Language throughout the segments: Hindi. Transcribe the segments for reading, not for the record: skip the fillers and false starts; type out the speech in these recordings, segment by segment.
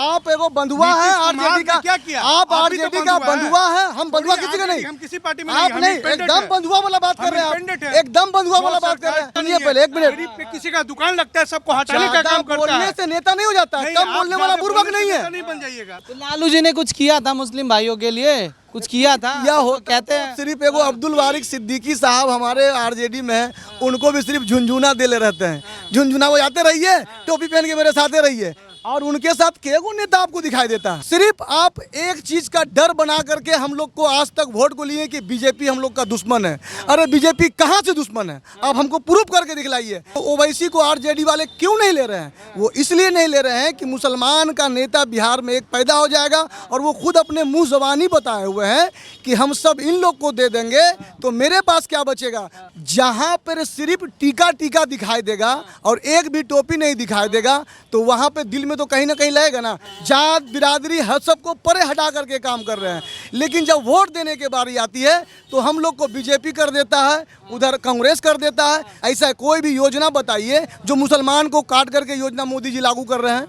आप एगो बंधुआ है आरजेडी का। क्या किया? आप आरजेडी का बंधुआ है। हम बंधुआ किसी का नहीं, हम किसी पार्टी में आप नहीं। एकदम बंधुआ वाला बात कर रहे हैं, एकदम बंधुआ वाला बात कर रहे हैं। सुनिए पहले, एक मिनट। किसी का दुकान लगता है, सबको हटाने का काम करता बोलने है। से नेता नहीं हो जाता, कम बोलने वाला बुर्बक नहीं है। नहीं बन जाइएगा। तो लालू जी ने कुछ किया था मुस्लिम भाइयों के लिए, कुछ किया था या हो कहते हैं। सिर्फ एगो अब्दुल वारिक सिद्दीकी साहब हमारे आरजेडी में है, उनको भी सिर्फ झुनझुना दे ले रहते हैं। झुनझुना वो जाते रहिए, टोपी पहन के मेरे साथ रहिए, और उनके साथ केगो नेता आपको दिखाई देता है। सिर्फ आप एक चीज का डर बना करके हम लोग को आज तक वोट को लिए कि बीजेपी हम लोग का दुश्मन है। अरे बीजेपी कहाँ से दुश्मन है, आप हमको प्रूफ करके दिखलाइए। तो ओवैसी को आरजेडी वाले क्यों नहीं ले रहे हैं? वो इसलिए नहीं ले रहे हैं कि मुसलमान का नेता बिहार में एक पैदा हो जाएगा, और वो खुद अपने मुंह जबानी बताए हुए हैं कि हम सब इन लोग को दे देंगे तो मेरे पास क्या बचेगा। जहाँ पर सिर्फ टीका टीका दिखाई देगा और एक भी टोपी नहीं दिखाई देगा, तो वहाँ पे दिल में तो कहीं ना कहीं लगेगा ना, जात बिरादरी हर सबको परे हटा करके काम कर रहे हैं। लेकिन जब वोट देने की बारी आती है तो हम लोग को बीजेपी कर देता है, उधर कांग्रेस कर देता है। ऐसा कोई भी योजना बताइए जो मुसलमान को काट करके योजना मोदी जी लागू कर रहे हैं।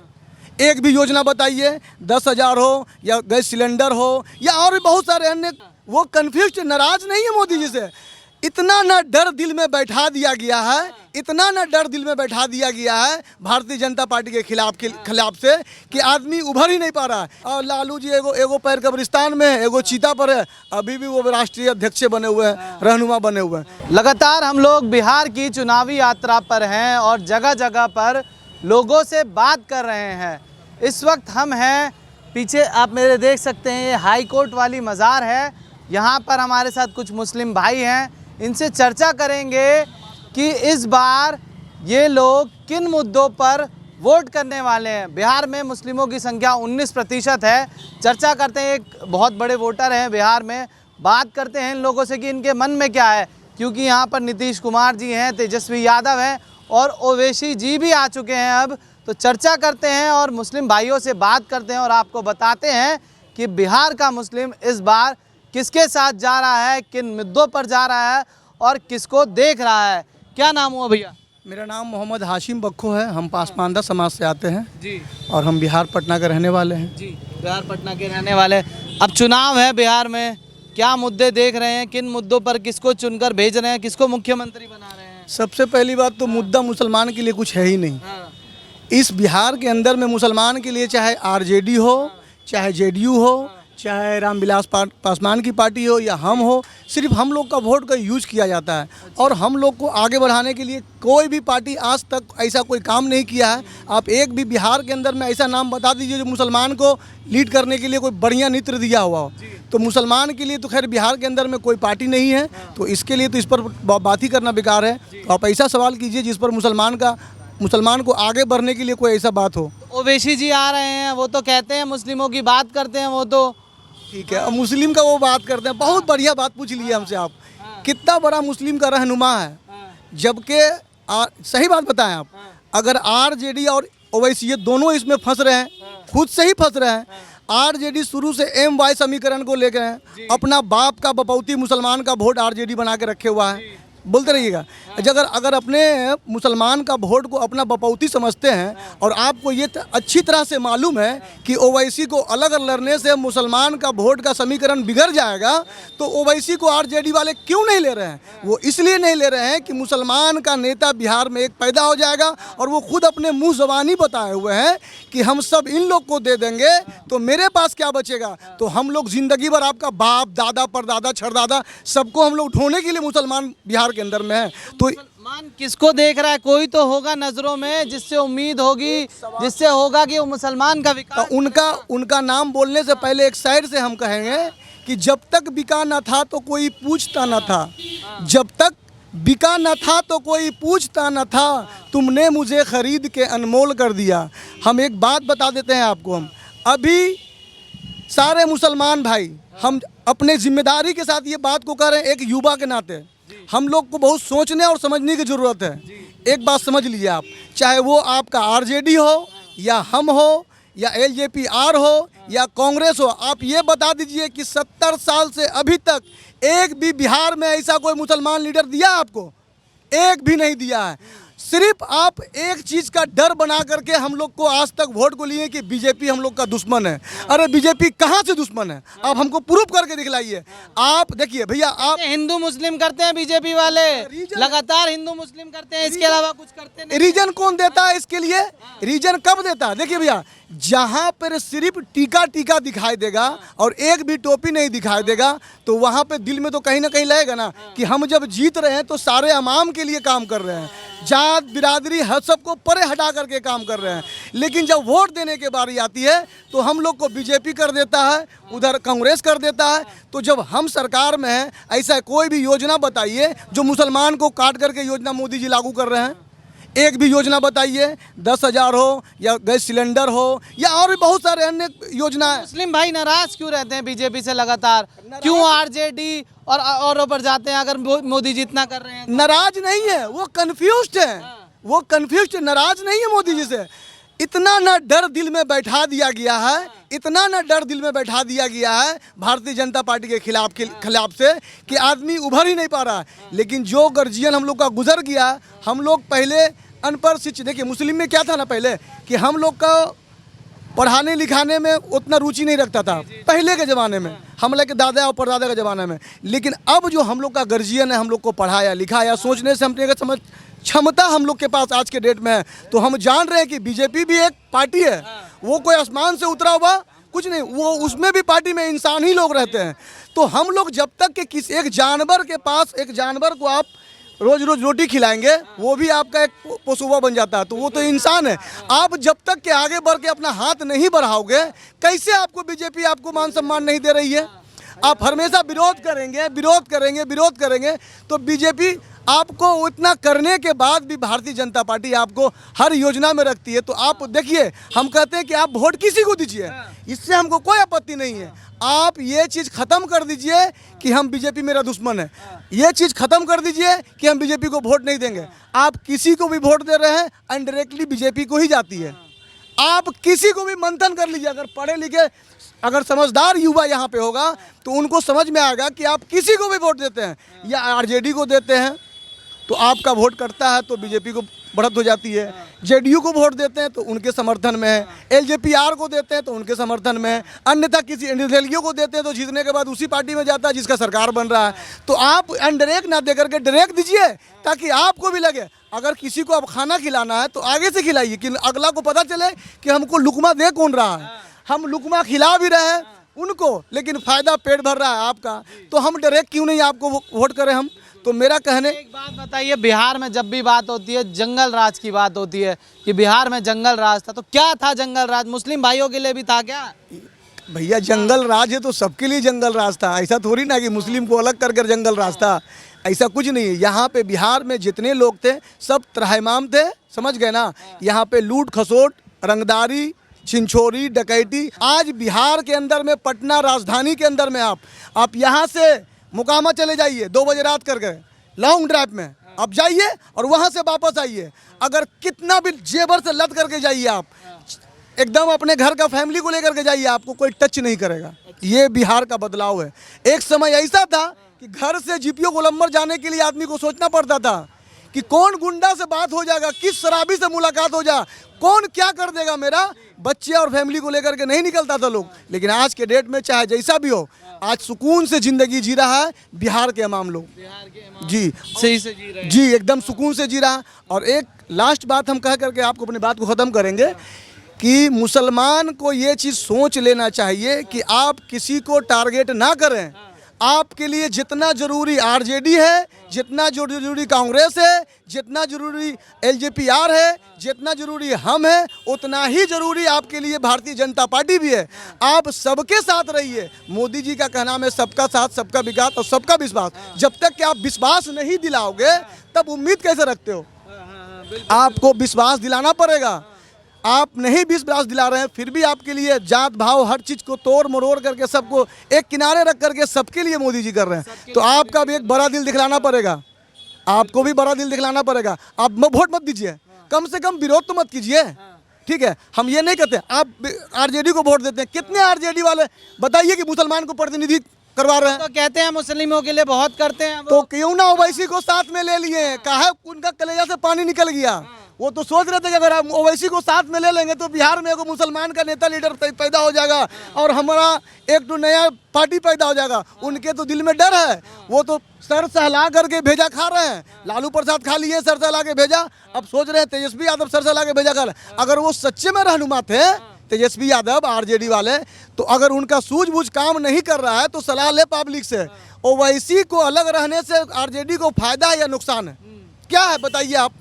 एक भी योजना बताइए, 10,000 हो या गैस सिलेंडर हो या और भी बहुत सारे अन्य। वो कन्फ्यूज, नाराज नहीं है मोदी जी से। इतना न डर दिल में बैठा दिया गया है, इतना न डर दिल में बैठा दिया गया है भारतीय जनता पार्टी के खिलाफ से कि आदमी उभर ही नहीं पा रहा है। और लालू जी एगो पैर कब्रिस्तान में है, एगो चीता पर है, अभी भी वो राष्ट्रीय अध्यक्ष बने हुए हैं, रहनुमा बने हुए हैं। लगातार हम लोग बिहार की चुनावी यात्रा पर हैं और जगह जगह पर लोगों से बात कर रहे हैं। इस वक्त हम हैं, पीछे आप मेरे देख सकते हैं, ये हाई कोर्ट वाली मज़ार है। यहाँ पर हमारे साथ कुछ मुस्लिम भाई हैं, इनसे चर्चा करेंगे कि इस बार ये लोग किन मुद्दों पर वोट करने वाले हैं। बिहार में मुस्लिमों की संख्या 19% है। चर्चा करते हैं, एक बहुत बड़े वोटर हैं बिहार में, बात करते हैं इन लोगों से कि इनके मन में क्या है। क्योंकि यहाँ पर नीतीश कुमार जी हैं, तेजस्वी यादव हैं और ओवैसी जी भी आ चुके हैं अब। तो चर्चा करते हैं और मुस्लिम भाइयों से बात करते हैं और आपको बताते हैं कि बिहार का मुस्लिम इस बार किसके साथ जा रहा है, किन मुद्दों पर जा रहा है और किसको देख रहा है। क्या नाम हुआ भैया? मेरा नाम मोहम्मद हाशिम बख्खो है। हम पासमानदा समाज से आते हैं जी, और हम बिहार पटना के रहने वाले हैं। जी, बिहार पटना के रहने वाले। अब चुनाव है बिहार में, क्या मुद्दे देख रहे हैं, किन मुद्दों पर किसको चुनकर भेज रहे हैं, किसको मुख्यमंत्री बना रहे हैं? सबसे पहली बात तो मुद्दा मुसलमान के लिए कुछ है ही नहीं। इस बिहार के अंदर में मुसलमान के लिए चाहे आरजेडी हो, चाहे जेडीयू हो, चाहे रामविलास पासवान की पार्टी हो या हम हो, सिर्फ हम लोग का वोट का यूज किया जाता है। और हम लोग को आगे बढ़ाने के लिए कोई भी पार्टी आज तक ऐसा कोई काम नहीं किया है। आप एक भी बिहार के अंदर में ऐसा नाम बता दीजिए जो मुसलमान को लीड करने के लिए कोई बढ़िया नेतृत्व दिया हुआ हो। तो मुसलमान के लिए तो खैर बिहार के अंदर में कोई पार्टी नहीं है, तो इसके लिए तो इस पर बात ही करना बेकार है। तो आप ऐसा सवाल कीजिए जिस पर मुसलमान को आगे बढ़ने के लिए कोई ऐसा बात हो। ओवैसी जी आ रहे हैं, वो तो कहते हैं मुस्लिमों की बात करते हैं, वो तो ठीक है। अब मुस्लिम का वो बात करते हैं, बहुत बढ़िया बात पूछ ली है हमसे आप। कितना बड़ा मुस्लिम का रहनुमा है, जबकि सही बात बताएं आप, अगर आरजेडी और ओवैसी ये दोनों इसमें फंस रहे हैं, खुद से ही फंस रहे हैं। आरजेडी शुरू से MY समीकरण को लेकर हैं, अपना बाप का बपौती मुसलमान का वोट आरजेडी बना के रखे हुआ है। बोलते रहिएगा। अगर अपने मुसलमान का वोट को अपना बपौती समझते हैं और आपको ये अच्छी तरह से मालूम है कि ओवैसी को अलग लड़ने से मुसलमान का वोट का समीकरण बिगड़ जाएगा, तो ओवैसी को आरजेडी वाले क्यों नहीं ले रहे हैं? वो इसलिए नहीं ले रहे हैं कि मुसलमान का नेता बिहार में एक पैदा हो जाएगा, और वो खुद अपने मुंह ज़बानी बताए हुए हैं कि हम सब इन लोग को दे देंगे तो मेरे पास क्या बचेगा। तो हम लोग ज़िंदगी भर आपका बाप दादा परदादा छरदादा सबको हम लोग ढोने के लिए मुसलमान बिहार के अंदर में है। तो मुसलमान किसको देख रहा है? कोई तो होगा नजरों में जिससे उम्मीद होगी, जिससे होगा कि वो मुसलमान का विकास। तो उनका नाम बोलने से पहले एक शायर से हम कहेंगे कि जब तक बिका न था तो कोई पूछता न था, जब तक बिका न था तो कोई पूछता न था, तुमने मुझे खरीद के अनमोल कर दिया। हम एक बात बता देते हैं आपको, हम अभी सारे मुसलमान भाई हम अपने जिम्मेदारी के साथ ये बात को कह रहे हैं, एक युवा के नाते हम लोग को बहुत सोचने और समझने की ज़रूरत है। एक बात समझ लीजिए आप, चाहे वो आपका आरजेडी हो या हम हो या LJP-R हो या कांग्रेस हो, आप ये बता दीजिए कि 70 साल से अभी तक एक भी बिहार में ऐसा कोई मुसलमान लीडर दिया आपको? एक भी नहीं दिया है। सिर्फ आप एक चीज का डर बना करके हम लोग को आज तक वोट को लिए कि बीजेपी हम लोग का दुश्मन है। अरे बीजेपी कहाँ से दुश्मन है? आप हमको प्रूफ करके दिखलाइए। आप देखिए भैया, आप हिंदू मुस्लिम करते हैं बीजेपी वाले, लगातार हिंदू मुस्लिम करते हैं, इसके अलावा कुछ करते नहीं। रीजन कौन देता है इसके लिए? रीजन कब देता है? देखिए भैया, जहाँ पर सिर्फ टीका टीका दिखाई देगा और एक भी टोपी नहीं दिखाई देगा, तो वहाँ पे दिल में तो कहीं ना कहीं लगेगा ना कि हम जब जीत रहे हैं तो सारे अवाम के लिए काम कर रहे हैं, जात बिरादरी हर सबको परे हटा करके काम कर रहे हैं। लेकिन जब वोट देने की बारी आती है तो हम लोग को बीजेपी कर देता है, उधर कांग्रेस कर देता है। तो जब हम सरकार में हैं, ऐसा कोई भी योजना बताइए जो मुसलमान को काट करके योजना मोदी जी लागू कर रहे हैं। एक भी योजना बताइए, 10,000 हो या गैस सिलेंडर हो या और भी बहुत सारे अन्य योजना है। मुस्लिम भाई नाराज क्यों रहते हैं बीजेपी से लगातार? क्यों आरजेडी और औरों पर जाते हैं अगर मोदी जी इतना कर रहे हैं? नाराज नहीं है, वो कंफ्यूज्ड है। वो कंफ्यूज्ड, नाराज नहीं है मोदी जी से। इतना ना डर दिल में बैठा दिया गया है, इतना ना डर दिल में बैठा दिया गया है भारतीय जनता पार्टी के खिलाफ से कि आदमी उभर ही नहीं पा रहा है। लेकिन जो गर्जियन हम लोग का गुजर गया, हम लोग पहले अनपढ़ शिक्षित, देखिए मुस्लिम में क्या था ना पहले कि हम लोग का पढ़ाने लिखाने में उतना रुचि नहीं रखता था पहले के ज़माने में, हम लोग के दादा और परदादा के ज़माने में। लेकिन अब जो हम लोग का गर्जियन है, हम लोग को पढ़ाया लिखाया, सोचने से हमने समझ क्षमता हम लोग के पास आज के डेट में है, तो हम जान रहे हैं कि बीजेपी भी एक पार्टी है। वो कोई आसमान से उतरा हुआ कुछ नहीं, वो उसमें भी पार्टी में इंसान ही लोग रहते हैं। तो हम लोग जब तक कि किसी एक जानवर के पास, एक जानवर को आप रोज रोज रोटी खिलाएंगे, वो भी आपका एक पोसुआ बन जाता है, तो वो तो इंसान है। आप जब तक के आगे बढ़ के अपना हाथ नहीं बढ़ाओगे, कैसे आपको बीजेपी आपको मान सम्मान नहीं दे रही है? आप हमेशा विरोध करेंगे, विरोध करेंगे, विरोध करेंगे, तो बीजेपी आपको उतना करने के बाद भी भारतीय जनता पार्टी आपको हर योजना में रखती है। तो आप देखिए, हम कहते हैं कि आप वोट किसी को दीजिए, इससे हमको कोई आपत्ति नहीं है। आप ये चीज़ ख़त्म कर दीजिए कि हम बीजेपी मेरा दुश्मन है, ये चीज़ ख़त्म कर दीजिए कि हम बीजेपी को वोट नहीं देंगे। आप किसी को भी वोट दे रहे हैं, इनडायरेक्टली बीजेपी को ही जाती है। आप किसी को भी मंथन कर लीजिए, अगर पढ़े लिखे अगर समझदार युवा यहाँ पे होगा तो उनको समझ में आएगा कि आप किसी को भी वोट देते हैं या आरजेडी को देते हैं तो आपका वोट करता है तो बीजेपी को बढ़त हो जाती है, जेडीयू को वोट देते हैं तो उनके समर्थन में है, एलजेपीआर को देते हैं तो उनके समर्थन में है, अन्यथा किसी निर्दलीय को देते हैं तो जीतने के बाद उसी पार्टी में जाता है जिसका सरकार बन रहा है। तो आप इनडायरेक्ट ना दे करके डायरेक्ट दीजिए, ताकि आपको भी लगे अगर किसी को आप खाना खिलाना है तो आगे से खिलाइए कि अगला को पता चले कि हमको लुकमा दे कौन रहा है। हम लुकमा खिला भी रहे हैं उनको, लेकिन फ़ायदा पेट भर रहा है आपका, तो हम डायरेक्ट क्यों नहीं आपको वोट करें हम? तो मेरा कहने, एक बात बताइए, बिहार में जब भी बात होती है जंगल राज की बात होती है कि बिहार में जंगल राज था, तो क्या था जंगल राज? मुस्लिम भाइयों के लिए भी था क्या? भैया जंगल राज है तो सबके लिए जंगल राज था, ऐसा थोड़ी ना कि मुस्लिम को अलग कर कर जंगल राज था, ऐसा कुछ नहीं है। यहाँ पे बिहार में जितने लोग थे सब त्राहिमाम थे, समझ गए ना। यहाँ पे लूट खसोट, रंगदारी, छिंछोरी, डकैती, आज बिहार के अंदर में पटना राजधानी के अंदर में आप यहाँ से मुकामा चले जाइए 2 बजे रात कर गए लॉन्ग ड्राइव में, आप जाइए और वहाँ से वापस आइए, अगर कितना भी जेबर से लद करके जाइए, आप एकदम अपने घर का फैमिली को लेकर के जाइए, आपको कोई टच नहीं करेगा। ये बिहार का बदलाव है। एक समय ऐसा था कि घर से जीपीओ गोलंबर जाने के लिए आदमी को सोचना पड़ता था कि कौन गुंडा से बात हो जाएगा, किस शराबी से मुलाकात हो जा, कौन क्या कर देगा, मेरा बच्चे और फैमिली को लेकर के नहीं निकलता था लोग। लेकिन आज के डेट में चाहे जैसा भी हो, आज सुकून से ज़िंदगी जी रहा है बिहार के इमाम लोग, जी सही से जी रहे हैं। जी एकदम सुकून से जी रहा। और एक लास्ट बात हम कह करके आपको अपनी बात को ख़त्म करेंगे कि मुसलमान को ये चीज़ सोच लेना चाहिए कि आप किसी को टारगेट ना करें। आपके लिए जितना ज़रूरी आरजेडी है, जितना ज़रूरी कांग्रेस है, जितना ज़रूरी एलजेपीआर है, जितना ज़रूरी हम हैं, उतना ही ज़रूरी आपके लिए भारतीय जनता पार्टी भी है। आप सबके साथ रहिए। मोदी जी का कहना है सबका साथ, सबका विकास और सबका विश्वास। जब तक कि आप विश्वास नहीं दिलाओगे तब उम्मीद कैसे रखते हो? आपको विश्वास दिलाना पड़ेगा। आप नहीं विश्वास दिला रहे हैं, फिर भी आपके लिए जात भाव हर चीज़ को तोड़ मरोड़ करके सबको एक किनारे रख करके सबके लिए मोदी जी कर रहे हैं। तो आपका भी एक बड़ा दिल दिखलाना पड़ेगा, आपको भी बड़ा दिल दिखलाना पड़ेगा। आप वोट मत दीजिए, कम से कम विरोध तो मत कीजिए, ठीक है। हम ये नहीं कहते आप आरजेडी को वोट देते हैं। कितने आरजेडी वाले बताइए कि मुसलमान को प्रतिनिधि करवा रहे हैं। तो कहते हैं मुस्लिमों के लिए बहुत करते हैं वो। तो क्यों ना ओवैसी को साथ में ले लिए, काहे उनका कलेजा से पानी निकल गया। वो तो सोच रहे थे कि अगर हम ओवैसी को साथ में ले लेंगे तो बिहार में एगो मुसलमान का नेता लीडर पैदा हो जाएगा और हमारा एक तो नया पार्टी पैदा हो जाएगा। उनके तो दिल में डर है, वो तो सर सहला करके भेजा खा रहे हैं। लालू प्रसाद खा लिए, सर सहला के भेजा। अब सोच रहे हैं तेजस्वी यादव सर सहला के भेजा खा रहे हैं। अगर वो सच्चे में रहनुमा थे तेजस्वी यादव आरजेडी वाले, तो अगर उनका सूझबूझ काम नहीं कर रहा है तो सलाह ले पब्लिक से। ओवैसी को अलग रहने से आरजेडी को फायदा है या नुकसान है? क्या है बताइए आप?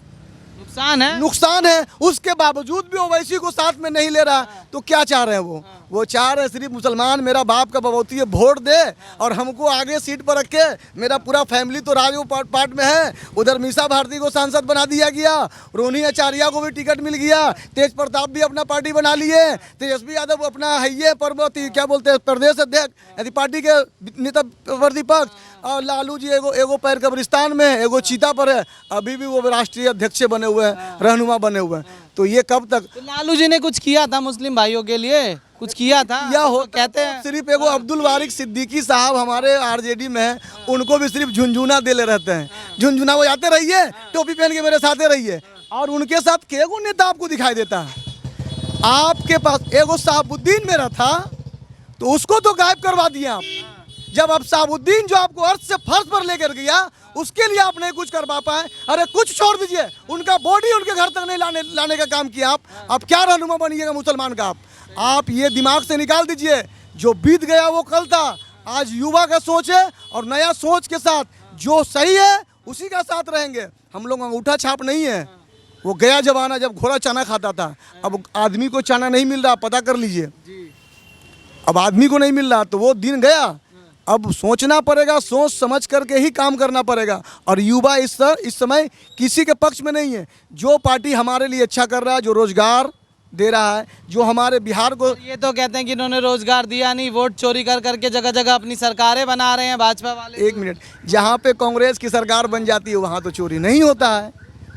नुकसान है। नुकसान है। उसके बावजूद भी ओवैसी को साथ में नहीं ले रहा, तो क्या चाह रहे हैं वो चाह रहे हैं सिर्फ मुसलमान मेरा बाप का बबौती है वोट दे और हमको आगे सीट पर रखे। मेरा पूरा फैमिली तो राजू पार्ट में है। उधर मीसा भारती को सांसद बना दिया गया, रोहिणी आचार्य को भी टिकट मिल गया, तेज प्रताप भी अपना पार्टी बना लिए, तेजस्वी यादव अपना है पर्वती क्या बोलते हैं प्रदेश अध्यक्ष यदि पार्टी के नेता प्रतिपक्ष, और लालू जी एगो पैर कब्रिस्तान में, एगो चीता पर है। अभी भी वो राष्ट्रीय अध्यक्ष बने हुए हैं, रहनुमा बने हुए हैं। तो ये कब तक? तो लालू जी ने कुछ किया था मुस्लिम भाइयों के लिए? कुछ किया था या हो तो कहते हैं सिर्फ एगो अब्दुल वारिक सिद्दीकी साहब हमारे आरजेडी में हैं, उनको भी सिर्फ झुनझुना देले रहते हैं। झुनझुना वो जाते रहिए, टोपी पहन के मेरे साथ रहिए। और उनके साथ केगो नेता आपको दिखाई देता है? आपके पास एगो साहबुद्दीन मेरा था तो उसको तो गायब करवा दिया आप। जब अब साहबुद्दीन जो आपको अर्थ से फर्श पर लेकर गया, उसके लिए आप नहीं कुछ करवा पाए। अरे कुछ छोड़ दीजिए, उनका बॉडी उनके घर तक नहीं लाने का काम किया आप क्या रहनुमा बनिएगा मुसलमान का? आप ये दिमाग से निकाल दीजिए, जो बीत गया वो कल था। आज युवा का सोच है और नया सोच के साथ जो सही है उसी का साथ रहेंगे। हम लोग अंगूठा छाप नहीं है। वो गया जमाना जब घोड़ा चना खाता था, अब आदमी को चना नहीं मिल रहा, पता कर लीजिए। अब आदमी को नहीं मिल रहा तो वो दिन गया। अब सोचना पड़ेगा, सोच समझ करके ही काम करना पड़ेगा। और युवा इस समय किसी के पक्ष में नहीं है। जो पार्टी हमारे लिए अच्छा कर रहा है, जो रोजगार दे रहा है, जो हमारे बिहार को, ये तो कहते हैं कि इन्होंने रोजगार दिया नहीं, वोट चोरी कर करके जगह जगह अपनी सरकारें बना रहे हैं भाजपा वाले। एक मिनट, जहाँ पे कांग्रेस की सरकार बन जाती है वहाँ तो चोरी नहीं होता है,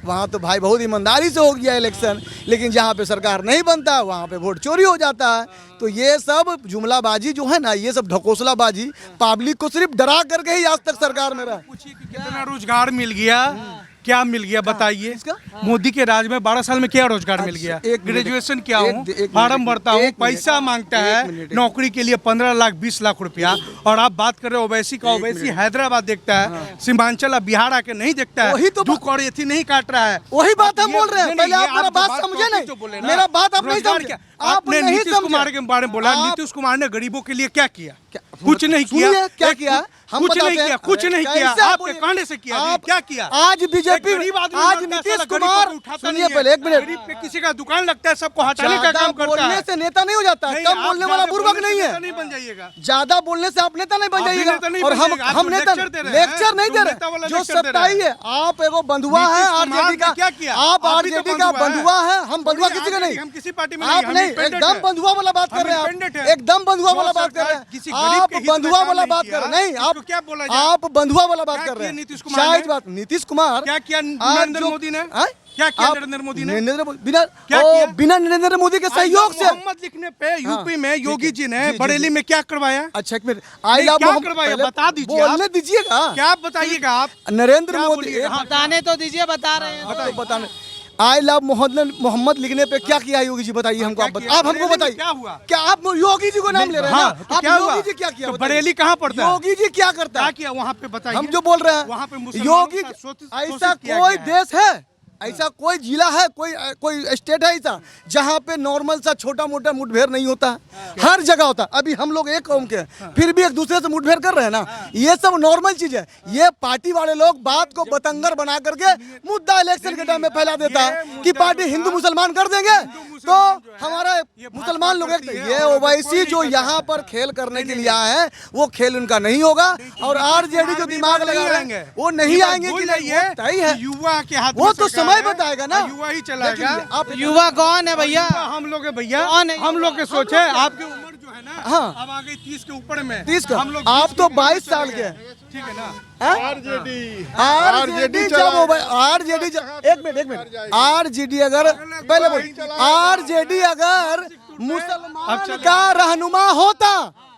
वहाँ तो भाई बहुत ईमानदारी से हो गया इलेक्शन। लेकिन जहाँ पे सरकार नहीं बनता वहाँ पे वोट चोरी हो जाता है। तो ये सब जुमलाबाजी जो है ना, ये सब ढकोसलाबाजी, पब्लिक को सिर्फ डरा करके ही आज तक सरकार में रहा। पूछिए कि कितना रोजगार मिल गया, क्या मिल गया बताइए। मोदी के राज में 12 साल में क्या रोजगार मिल गया? ग्रेजुएशन क्या हूँ, फार्म भरता हूँ, पैसा मांगता है नौकरी के लिए 15 लाख 20 लाख रुपया। और आप बात कर रहे हो ओवैसी का, ओवैसी हैदराबाद देखता है, सीमांचल बिहार आके नहीं देखता है, दुख और एथी नहीं काट रहा है। वही बात हम बोल रहे हैं। पहले आप मेरा बात समझे नहीं, मेरा बात आप नहीं समझे। आपने नीतीश कुमार के बारे में बोला, नीतीश कुमार ने गरीबों के लिए क्या किया? कुछ नहीं किया। क्या किया? हम कुछ नहीं किया, कुछ नहीं किया। आपके कहने से किया, क्या किया? आज बीजेपी, आज नीतीश कुमार, सुनिए पहले एक मिनट, गरीब पे किसी का दुकान लगता है, सबको हटाने का काम करता बोलने है। से नेता नहीं हो जाता है। कम बोलने वाला बुर्बक नहीं है। नहीं बन जाइएगा, ज्यादा बोलने से आप नेता नहीं बन जाइएगा। और हम नेता लेक्चर नहीं दे रहे, जो सच्चाई है। आप एगो बंधुआ है आरजेडी का, क्या किया? आप आरजेडी का बंधुआ है, हम बंधुआ किसी का नहीं। हम किसी पार्टी में आप नहीं, एकदम बंधुआ वाला बात कर रहे हैं। एकदम बंधुआ वाला बात कर रहे हैं। आप बंधुआ वाला बात कर रहे हैं। नहीं, आप क्या बोला? आप बंधुआ वाला बात कर रहे हैं। नीतीश कुमार शायद बात नीतीश कुमार क्या किया? नरेंद्र मोदी ने क्या किया? नरेंद्र मोदी ने बिना नरेंद्र मोदी के सहयोग से मोहम्मद लिखने पे यूपी में योगी जी ने बरेली में क्या करवाया? अच्छा एक मिनट, आई लव क्या करवाया बता दीजिए। बोलने दीजिएगा, क्या आप बताइएगा? आप नरेंद्र मोदी बताने तो दीजिए, बता रहे हैं। बताने आई लव मोहम्मद लिखने पे क्या किया योगी जी? बताइए हमको। आप हमको बताइए क्या हुआ? क्या आप योगी जी को नाम ले रहे हैं? आप योगी जी क्या किया? बरेली कहाँ पड़ता है? योगी जी क्या करता है? क्या किया वहाँ पे बताइए। हम जो बोल रहे हैं वहाँ पे योगी, ऐसा कोई देश है, ऐसा कोई जिला है, कोई स्टेट है ऐसा जहाँ पे नॉर्मल सा छोटा मोटा मुठभेड़ नहीं होता? हर जगह होता। अभी हम लोग एक कौम के फिर भी एक दूसरे से मुठभेड़ कर रहे हैं ना, ये सब नॉर्मल चीज है। ये पार्टी वाले लोग बात को बतंगर बना करके मुद्दा इलेक्शन के टाइम में फैला देता है कि पार्टी हिंदू मुसलमान कर देंगे तो हमारा मुसलमान लोग। ये ओवैसी जो यहाँ पर खेल करने के लिए आए हैं, वो खेल उनका नहीं होगा। और आरजेडी जो दिमाग लगा रहे हैं वो नहीं आएंगे कि नहीं, तय है। युवा के हाथ वो तो समय बताएगा ना, युवा ही चलाएगा। आप युवा कौन है भैया? हम लोग है भैया, कौन है? हम लोग के सोचे। आपकी उम्र जो है ना, हाँ, अब आ गई 30 के ऊपर में। 30 का, हम लोग आप तो 22 साल के, ठीक है ना? आरजेडी एक मिनट, आरजेडी अगर पहले आरजेडी अगर मुसलमान का रहनुमा होता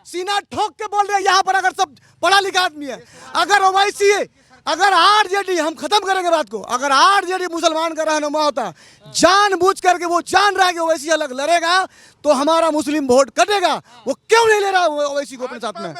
सीना ठोक के बोल रहे हैं यहाँ पर, अगर सब पढ़ा लिखा आदमी है, अगर ओवैसी है, अगर आरजेडी, हम खत्म करेंगे बात को, अगर आरजेडी मुसलमान का रहनुमा होता, जानबूझ करके वो जान रहा है कि ओवैसी अलग लड़ेगा तो हमारा मुस्लिम वोट कटेगा, वो क्यों नहीं ले रहा ओवैसी को अपने साथ में।